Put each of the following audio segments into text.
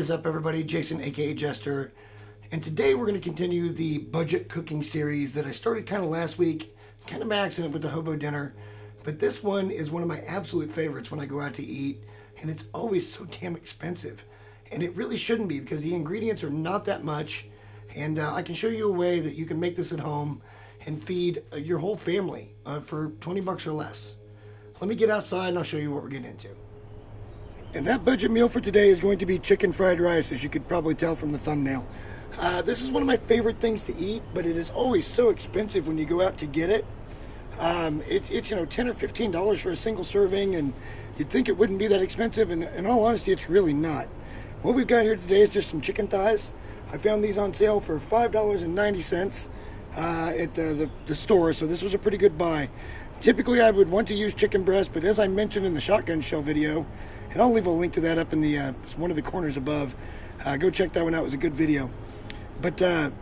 is up, everybody? Jason, aka Jester, and today we're going to continue the budget cooking series that I started kind of last week, kind of by accident with the hobo dinner, but this one is one of my absolute favorites when I go out to eat, and it's always so damn expensive, and it really shouldn't be because the ingredients are not that much, and I can show you a way that you can make this at home and feed your whole family for 20 bucks or less. Let me get outside and I'll show you what we're getting into. And that budget meal for today is going to be chicken fried rice, as you could probably tell from the thumbnail. This is one of my favorite things to eat, but it is always so expensive when you go out to get it. It's $10 or $15 for a single serving, and you'd think it wouldn't be that expensive, and in all honesty, it's really not. What we've got here today is just some chicken thighs. I found these on sale for $5.90 at the store, so this was a pretty good buy. Typically, I would want to use chicken breast, but as I mentioned in the shotgun shell video, and I'll leave a link to that up in the one of the corners above. Go check that one out. It was a good video. But the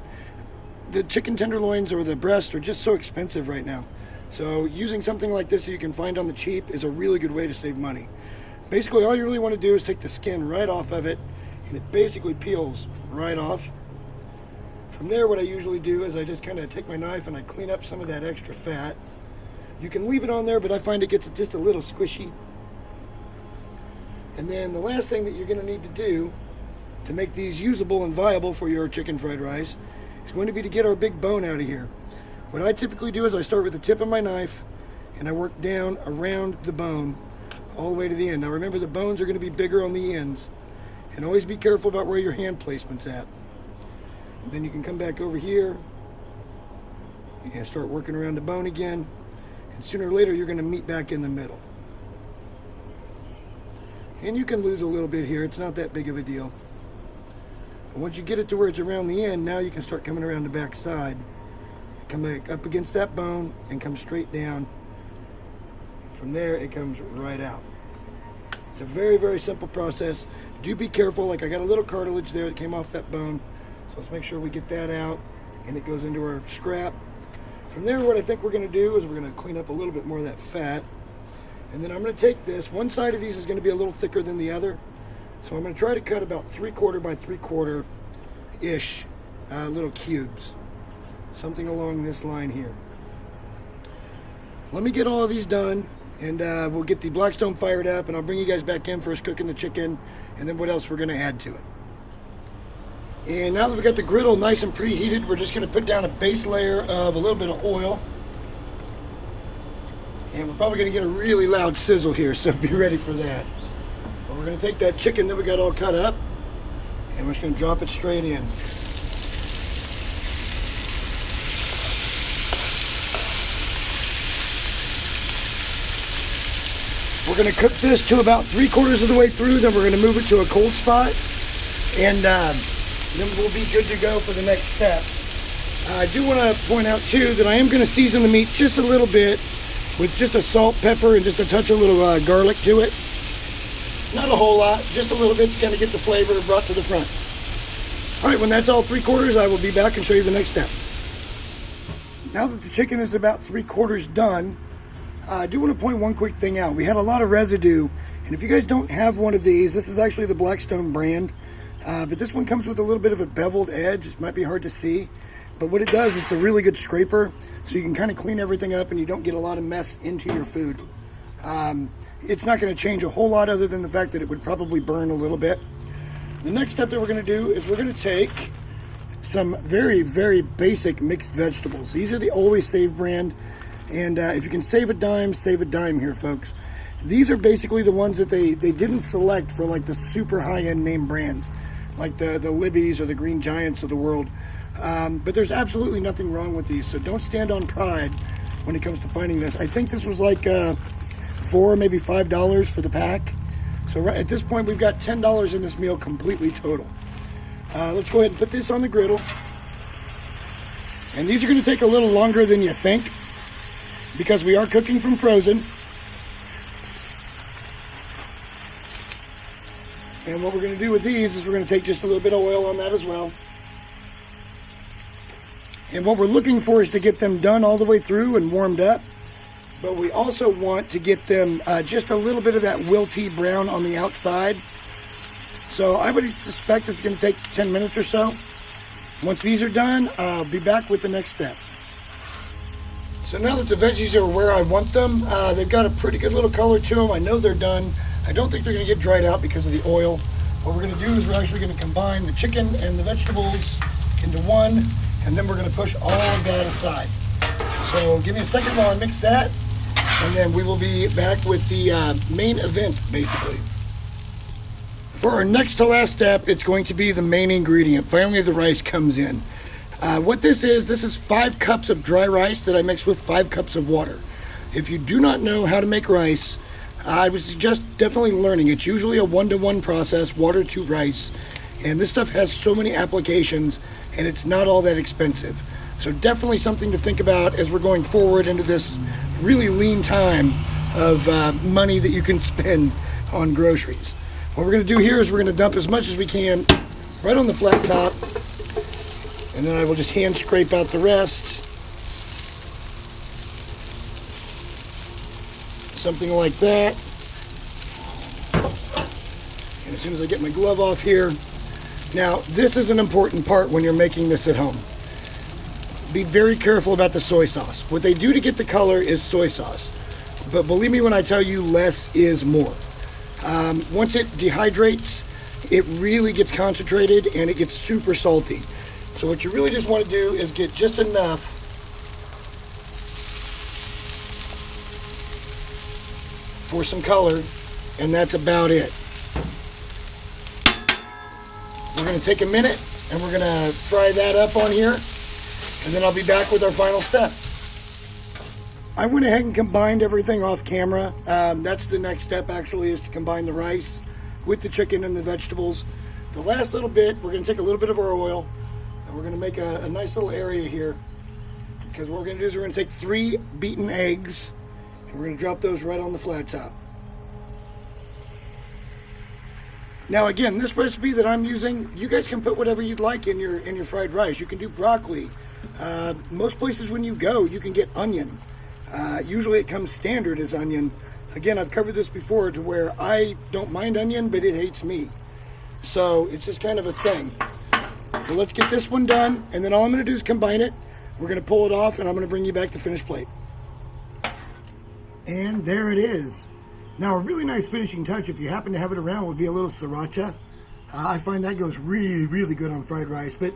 chicken tenderloins or the breast are just so expensive right now. So using something like this that you can find on the cheap is a really good way to save money. Basically, all you really want to do is take the skin right off of it, and it basically peels right off. From there, what I usually do is I just kind of take my knife and I clean up some of that extra fat. You can leave it on there, but I find it gets just a little squishy. And then the last thing that you're going to need to do to make these usable and viable for your chicken fried rice is going to be to get our big bone out of here. What I typically do is I start with the tip of my knife and I work down around the bone all the way to the end. Now remember, the bones are going to be bigger on the ends, and always be careful about where your hand placement's at. And then you can come back over here and start working around the bone again, and sooner or later you're going to meet back in the middle. And you can lose a little bit here, it's not that big of a deal. But once you get it to where it's around the end, now you can start coming around the back side. Come back up against that bone and come straight down. From there, it comes right out. It's a very, very simple process. Do be careful, like I got a little cartilage there that came off that bone. So let's make sure we get that out and it goes into our scrap. From there, what I think we're gonna do is we're gonna clean up a little bit more of that fat. And then I'm going to take this, one side of these is going to be a little thicker than the other, so I'm going to try to cut about 3/4 by 3/4-ish little cubes, something along this line here. Let me get all of these done, and we'll get the Blackstone fired up, and I'll bring you guys back in for us cooking the chicken, and then what else we're going to add to it. And now that we got the griddle nice and preheated, we're just going to put down a base layer of a little bit of oil. And we're probably going to get a really loud sizzle here, so be ready for that. But we're going to take that chicken that we got all cut up, and we're just going to drop it straight in. We're going to cook this to about 3/4 of the way through, then we're going to move it to a cold spot, and then we'll be good to go for the next step. I do want to point out, too, that I am going to season the meat just a little bit with just a salt, pepper, and just a touch of little garlic to it. Not a whole lot, just a little bit to kind of get the flavor brought to the front. All right, when that's all 3/4, I will be back and show you the next step. Now that the chicken is about 3/4 done, I do want to point one quick thing out. We had a lot of residue, and if you guys don't have one of these, this is actually the Blackstone brand, but this one comes with a little bit of a beveled edge. It might be hard to see, but what it does, it's a really good scraper, so you can kind of clean everything up and you don't get a lot of mess into your food. It's not going to change a whole lot other than the fact that it would probably burn a little bit. The next step that we're going to do is we're going to take some very, very basic mixed vegetables. These are the Always Save brand, and if you can save a dime here, folks. These are basically the ones that they didn't select for like the super high-end name brands, like the Libby's or the Green Giants of the world. But there's absolutely nothing wrong with these, so don't stand on pride when it comes to finding this. I think this was like $4, maybe $5 for the pack. So right at this point, we've got $10 in this meal completely total. Let's go ahead and put this on the griddle. And these are going to take a little longer than you think because we are cooking from frozen. And what we're going to do with these is we're going to take just a little bit of oil on that as well. And what we're looking for is to get them done all the way through and warmed up. But we also want to get them just a little bit of that wilty brown on the outside. So I would suspect it's going to take 10 minutes or so. Once these are done, I'll be back with the next step. So now that the veggies are where I want them, they've got a pretty good little color to them. I know they're done. I don't think they're going to get dried out because of the oil. What we're going to do is we're actually going to combine the chicken and the vegetables into one, and then we're going to push all of that aside. So give me a second while I mix that, and then we will be back with the main event, basically. For our next to last step, it's going to be the main ingredient. Finally, the rice comes in. What this is 5 cups of dry rice that I mixed with 5 cups of water. If you do not know how to make rice, I would suggest definitely learning. It's usually a 1-to-1 process, water to rice, and this stuff has so many applications, and it's not all that expensive. So definitely something to think about as we're going forward into this really lean time of money that you can spend on groceries. What we're going to do here is we're going to dump as much as we can right on the flat top, and then I will just hand scrape out the rest. Something like that. And as soon as I get my glove off here. Now, this is an important part when you're making this at home. Be very careful about the soy sauce. What they do to get the color is soy sauce. But believe me when I tell you, less is more. Once it dehydrates, it really gets concentrated and it gets super salty. So what you really just want to do is get just enough for some color, and that's about it. We're going to take a minute and we're going to fry that up on here, and then I'll be back with our final step. I went ahead and combined everything off camera. That's the next step, actually, is to combine the rice with the chicken and the vegetables. The last little bit, we're going to take a little bit of our oil and we're going to make a nice little area here, because what we're going to do is we're going to take 3 beaten eggs and we're going to drop those right on the flat top. Now again, this recipe that I'm using, you guys can put whatever you'd like in your fried rice. You can do broccoli. Most places when you go, you can get onion. Usually it comes standard as onion. Again, I've covered this before to where I don't mind onion, but it hates me. So it's just kind of a thing. So let's get this one done, and then all I'm going to do is combine it. We're going to pull it off, and I'm going to bring you back the finished plate. And there it is. Now, a really nice finishing touch, if you happen to have it around, would be a little sriracha. I find that goes really, really good on fried rice, but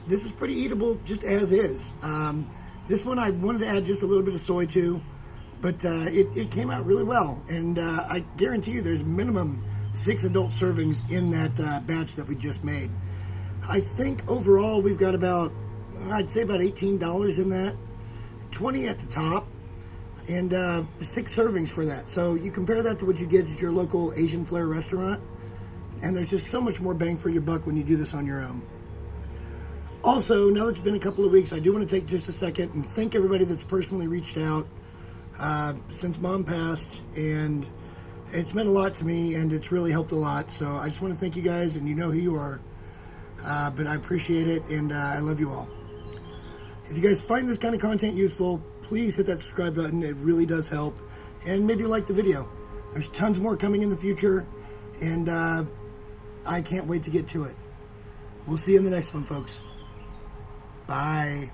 this is pretty eatable just as is. This one I wanted to add just a little bit of soy to, but it came out really well. And I guarantee you there's minimum 6 adult servings in that batch that we just made. I think overall we've got about, I'd say about $18 in that, 20 at the top, and 6 servings for that. So you compare that to what you get at your local Asian Flair restaurant, and there's just so much more bang for your buck when you do this on your own. Also, now that it's been a couple of weeks, I do want to take just a second and thank everybody that's personally reached out since Mom passed, and it's meant a lot to me, and it's really helped a lot. So I just want to thank you guys, and you know who you are, but I appreciate it, and I love you all. If you guys find this kind of content useful, please hit that subscribe button. It really does help, and maybe like the video. There's tons more coming in the future, and I can't wait to get to it. We'll see you in the next one, folks. Bye.